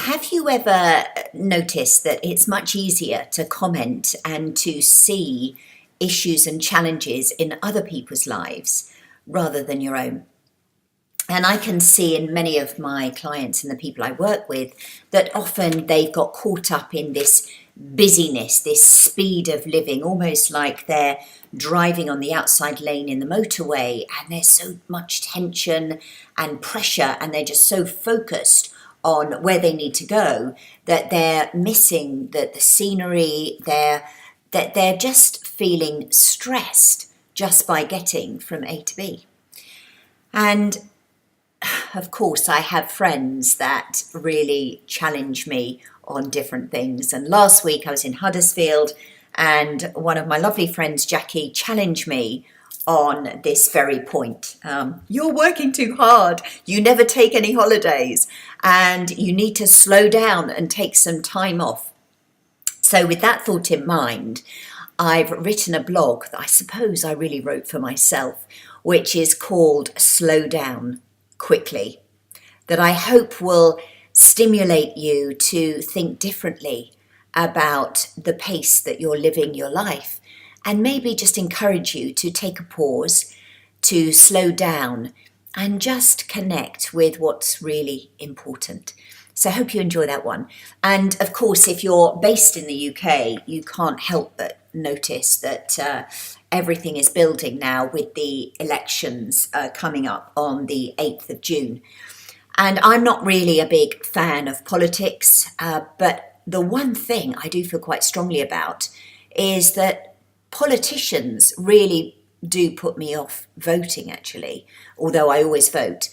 Have you ever noticed that it's much easier to comment and to see issues and challenges in other people's lives rather than your own? And I can see in many of my clients and the people I work with that often they've got caught up in this busyness, this speed of living, almost like they're driving on the outside lane in the motorway, and there's so much tension and pressure, and they're just so focused on where they need to go that they're missing the scenery, that they're just feeling stressed just by getting from A to B. And of course, I have friends that really challenge me on different things. And last week I was in Huddersfield, and one of my lovely friends, Jackie, challenged me on this very point. You're working too hard. You never take any holidays, and you need to slow down and take some time off. So with that thought in mind, I've written a blog that I suppose I really wrote for myself, which is called Slow Down Quickly, that I hope will stimulate you to think differently about the pace that you're living your life, and maybe just encourage you to take a pause, to slow down and just connect with what's really important. So I hope you enjoy that one. And of course, if you're based in the UK, you can't help but notice that everything is building now with the elections coming up on the 8th of June. And I'm not really a big fan of politics, but the one thing I do feel quite strongly about is that politicians really do put me off voting, actually, although I always vote.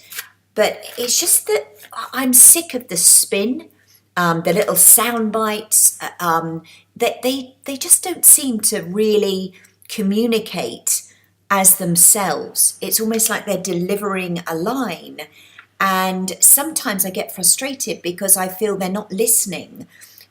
But it's just that I'm sick of the spin, the little sound bites, that they just don't seem to really communicate as themselves. It's almost like they're delivering a line. And sometimes I get frustrated because I feel they're not listening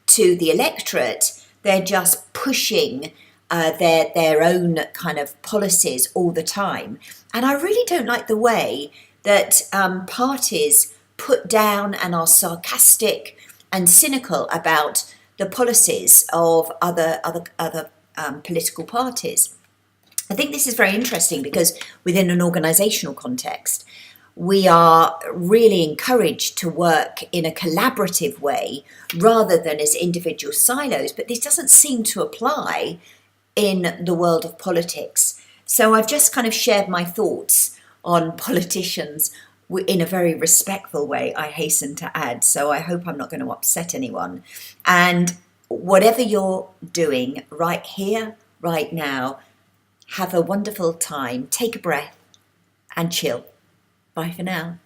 to the electorate. They're just pushing their own kind of policies all the time. And I really don't like the way that parties put down and are sarcastic and cynical about the policies of other political parties. I think this is very interesting because within an organisational context, we are really encouraged to work in a collaborative way rather than as individual silos, but this doesn't seem to apply in the world of politics. So I've just kind of shared my thoughts on politicians in a very respectful way, I hasten to add. So I hope I'm not going to upset anyone. And whatever you're doing right here, right now, have a wonderful time. Take a breath and chill. Bye for now.